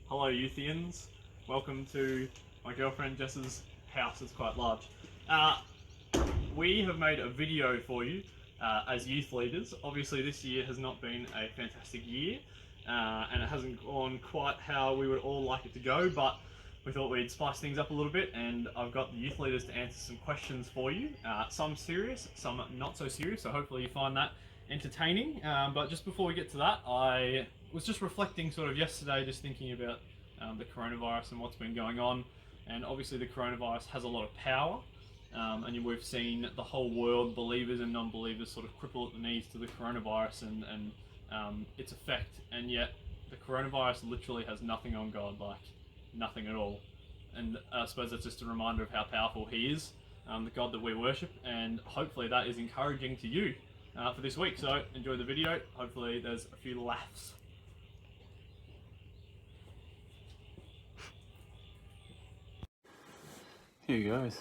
Hello Youthians, welcome to my girlfriend Jess's house. It's quite large. We have made a video for you as youth leaders. Obviously this year has not been a fantastic year and it hasn't gone quite how we would all like it to go, but we thought we'd spice things up a little bit, and I've got the youth leaders to answer some questions for you. Some serious, some not so serious, so hopefully you find that entertaining. But just before we get to that, I was just reflecting sort of yesterday, just thinking about the coronavirus and what's been going on. And obviously the coronavirus has a lot of power, and we've seen the whole world, believers and non-believers, sort of cripple at the knees to the coronavirus and its effect. And yet the coronavirus literally has nothing on God, like nothing at all. And I suppose that's just a reminder of how powerful He is, the God that we worship, and hopefully that is encouraging to you for this week. So enjoy the video. Hopefully there's a few laughs. Here you goes.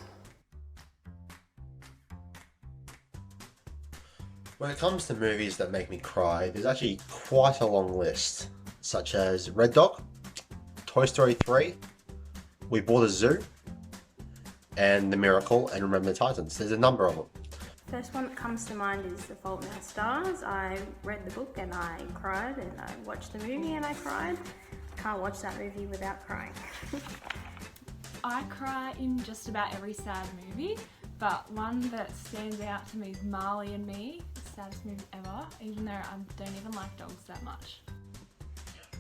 When it comes to movies that make me cry, there's actually quite a long list, such as Red Dog, Toy Story 3, We Bought a Zoo, and The Miracle, and Remember the Titans. There's a number of them. First one that comes to mind is The Fault in Our Stars. I read the book and I cried, and I watched the movie and I cried. Can't watch that movie without crying. I cry in just about every sad movie, but one that stands out to me is Marley and Me, the saddest movie ever, even though I don't even like dogs that much.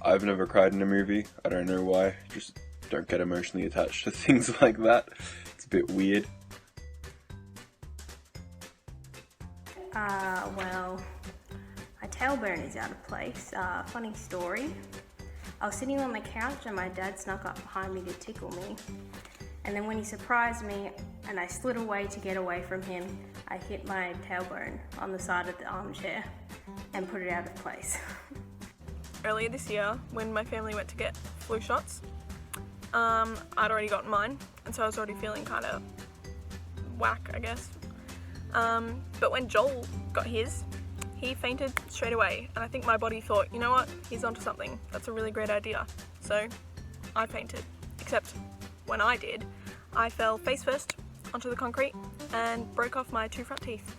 I've never cried in a movie. I don't know why. Just don't get emotionally attached to things like that. It's a bit weird. Well, my tailbone is out of place. Funny story. I was sitting on the couch and my dad snuck up behind me to tickle me. And then when he surprised me and I slid away to get away from him, I hit my tailbone on the side of the armchair and put it out of place. Earlier this year, when my family went to get flu shots, I'd already gotten mine, and so I was already feeling kind of whack, I guess. But when Joel got his, he fainted straight away, and I think my body thought, you know what, he's onto something. That's a really great idea. So I fainted, except when I did, I fell face first onto the concrete and broke off my 2 front teeth.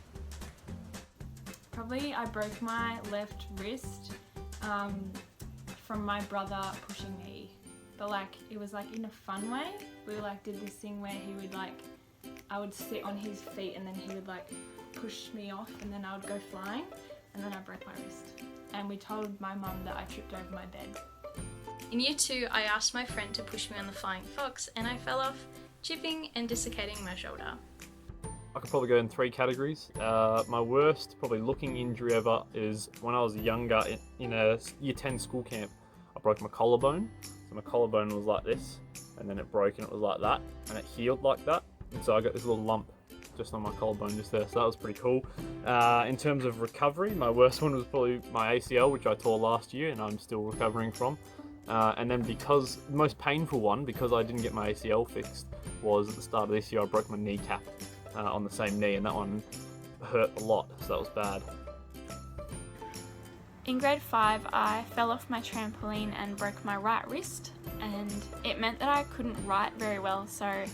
Probably I broke my left wrist from my brother pushing me, but like it was like in a fun way. We like did this thing where he would like, I would sit on his feet and then he would like push me off and then I would go flying, and then I broke my wrist. And we told my mum that I tripped over my bed. In year 2, I asked my friend to push me on the flying fox and I fell off, chipping and dislocating my shoulder. I could probably go in 3 categories. My worst, probably looking injury ever is when I was younger in a year 10 school camp. I broke my collarbone. So my collarbone was like this, and then it broke and it was like that, and it healed like that. And so I got this little lump just on my collarbone just there, so that was pretty cool. In terms of recovery, my worst one was probably my ACL, which I tore last year and I'm still recovering from. And then because, the most painful one, because I didn't get my ACL fixed, was at the start of this year I broke my kneecap on the same knee, and that one hurt a lot, so that was bad. In grade 5, I fell off my trampoline and broke my right wrist, and it meant that I couldn't write very well, so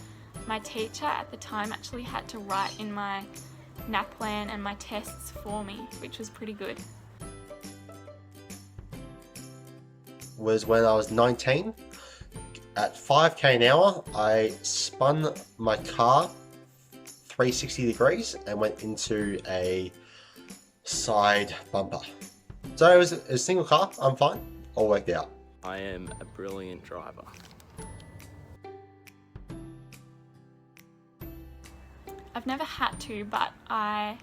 my teacher at the time actually had to write in my NAPLAN and my tests for me, which was pretty good. Was when I was 19. At 5k an hour, I spun my car 360 degrees and went into a side bumper. So it was a single car, I'm fine, all worked out. I am a brilliant driver. I've never had to, but I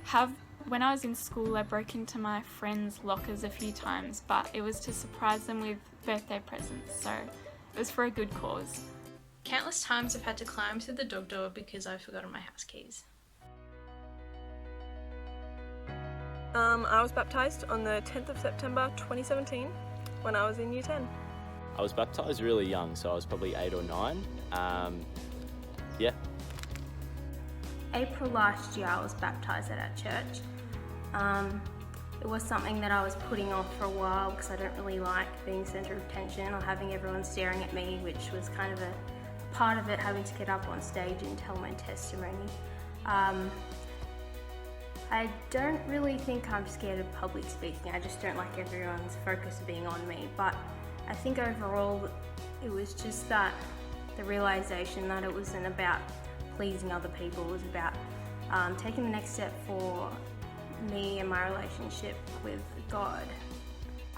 have. When I was in school, I broke into my friends' lockers a few times, but it was to surprise them with birthday presents, so it was for a good cause. Countless times I've had to climb through the dog door because I've forgotten my house keys. I was baptised on the 10th of September 2017 when I was in year 10. I was baptised really young, so I was probably 8 or 9. Yeah. April last year I was baptised at our church. It It was something that I was putting off for a while because I don't really like being centre of attention or having everyone staring at me, which was kind of a part of it, having to get up on stage and tell my testimony. I don't really think I'm scared of public speaking. I just don't like everyone's focus being on me. But I think overall it was just that the realisation that it wasn't about pleasing other people. It was about taking the next step for me and my relationship with God.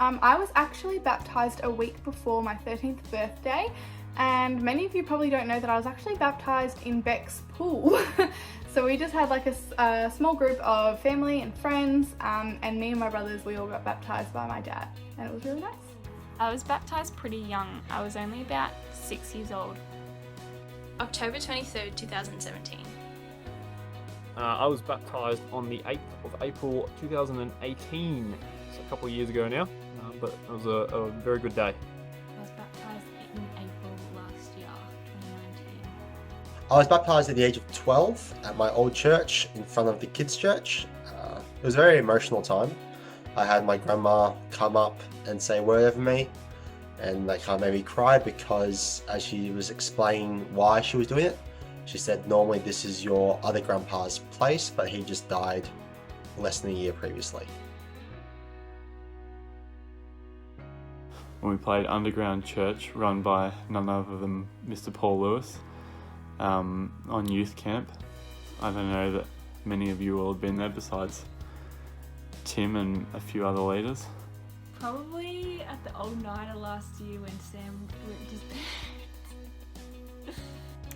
I was actually baptised a week before my 13th birthday, and many of you probably don't know that I was actually baptised in Beck's pool. So we just had like a small group of family and friends, and me and my brothers, we all got baptised by my dad, and it was really nice. I was baptised pretty young. I was only about 6 years old. October 23rd, 2017. I was baptised on the 8th of April 2018, so a couple of years ago now, but it was a very good day. I was baptised in April last year, 2019. I was baptised at the age of 12 at my old church in front of the kids' church. It was a very emotional time. I had my grandma come up and say a word over me, and that kind of made me cry because as she was explaining why she was doing it, she said normally this is your other grandpa's place, but he just died less than a year previously. When we played underground church run by none other than Mr. Paul Lewis on youth camp. I don't know that many of you will have been there besides Tim and a few other leaders. Probably at the old nighter last year when Sam ripped his pants.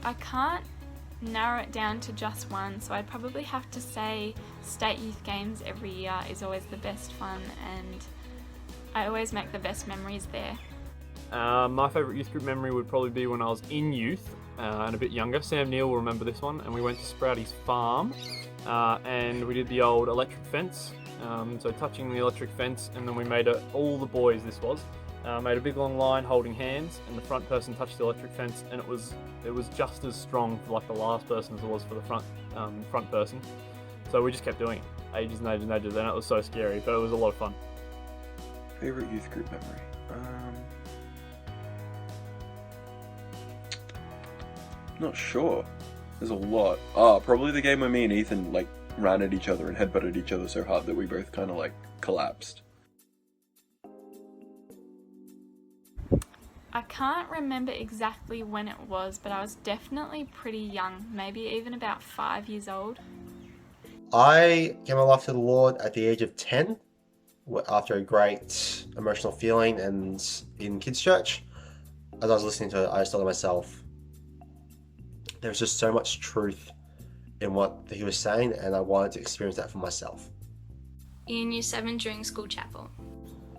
I can't narrow it down to just one, so I'd probably have to say state youth games every year is always the best fun, and I always make the best memories there. My favourite youth group memory would probably be when I was in youth and a bit younger. Sam Neill will remember this one, and we went to Sprouty's farm and we did the old electric fence. So touching the electric fence, and then we made all the boys, this was, made a big long line holding hands, and the front person touched the electric fence, and it was just as strong for like the last person as it was for the front person. So we just kept doing it, ages and ages and ages, and it was so scary, but it was a lot of fun. Favorite youth group memory? Not sure. There's a lot. Probably the game where me and Ethan like ran at each other and headbutted each other so hard that we both kind of like collapsed. I can't remember exactly when it was, but I was definitely pretty young, maybe even about 5 years old. I gave my life to the Lord at the age of 10 after a great emotional feeling and in kids' church. As I was listening to it, I just thought to myself, there's just so much truth in what he was saying, and I wanted to experience that for myself. In Year 7 during school chapel.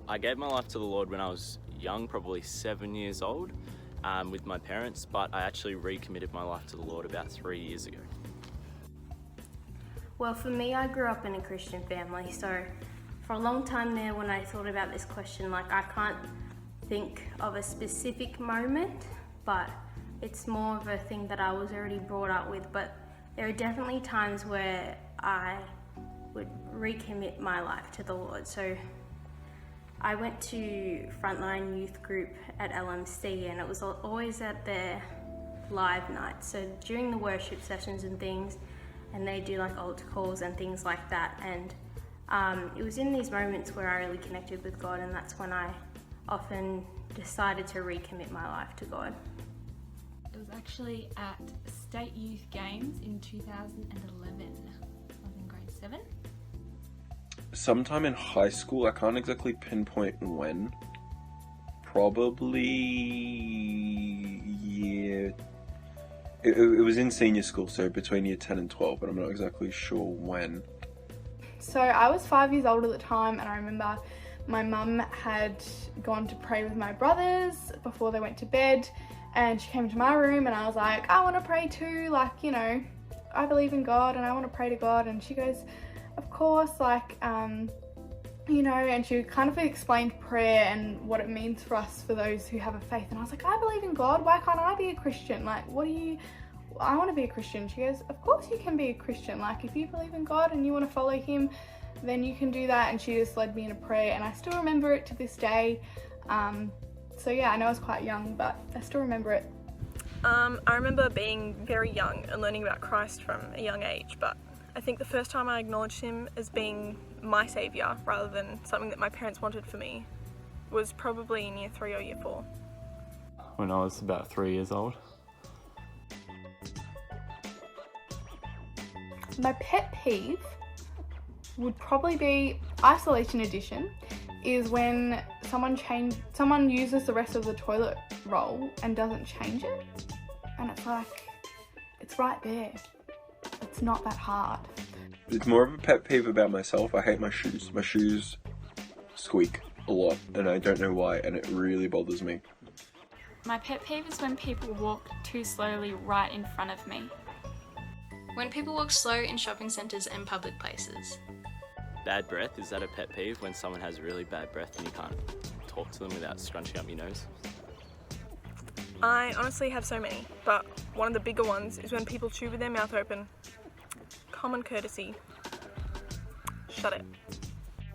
I gave my life to the Lord when I was young, probably 7 years old, with my parents, but I actually recommitted my life to the Lord about 3 years ago. Well, for me, I grew up in a Christian family, so for a long time there, when I thought about this question, like I can't think of a specific moment, but it's more of a thing that I was already brought up with. But there are definitely times where I would recommit my life to the Lord. So I went to Frontline Youth Group at LMC, and it was always at their live nights. So during the worship sessions and things, and they do like altar calls and things like that. And it was in these moments where I really connected with God, and that's when I often decided to recommit my life to God. It was actually at State Youth Games in 2011. I was in grade 7. Sometime in high school, I can't exactly pinpoint when. Probably It was in senior school, so between year 10 and 12, but I'm not exactly sure when. So I was 5 years old at the time, and I remember my mum had gone to pray with my brothers before they went to bed, and she came to my room and I was like, I want to pray too, like, you know, I believe in God and I want to pray to God. And she goes, of course, like, you know, and she kind of explained prayer and what it means for us, for those who have a faith. And I was like, I believe in God, why can't I be a Christian? Like, I want to be a Christian. She goes, of course you can be a Christian. Like, if you believe in God and you want to follow him, then you can do that, and she just led me in a prayer, and I still remember it to this day. So yeah, I know I was quite young, but I still remember it. I remember being very young and learning about Christ from a young age, but I think the first time I acknowledged him as being my saviour rather than something that my parents wanted for me was probably in year 3 or year 4. When I was about 3 years old. My pet peeve would probably be isolation edition, is when someone uses the rest of the toilet roll and doesn't change it, and it's like, it's right there. It's not that hard. It's more of a pet peeve about myself. I hate my shoes. My shoes squeak a lot, and I don't know why, and it really bothers me. My pet peeve is when people walk too slowly right in front of me. When people walk slow in shopping centres and public places. Bad breath, is that a pet peeve when someone has really bad breath and you can't talk to them without scrunching up your nose? I honestly have so many, but one of the bigger ones is when people chew with their mouth open. Common courtesy. Shut it.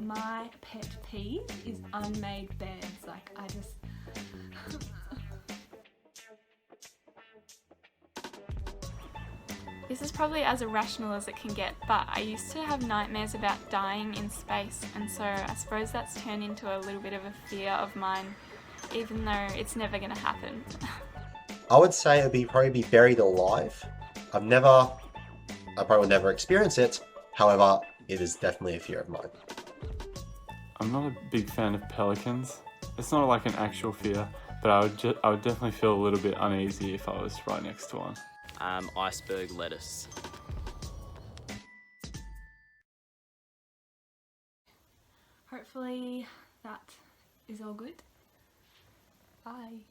My pet peeve is unmade beds. Like, I just... This is probably as irrational as it can get, but I used to have nightmares about dying in space, and so I suppose that's turned into a little bit of a fear of mine, even though it's never going to happen. I would say it would probably be buried alive. I probably will never experience it. However, it is definitely a fear of mine. I'm not a big fan of pelicans. It's not like an actual fear, but I would definitely feel a little bit uneasy if I was right next to one. Iceberg lettuce. Hopefully that is all good. Bye.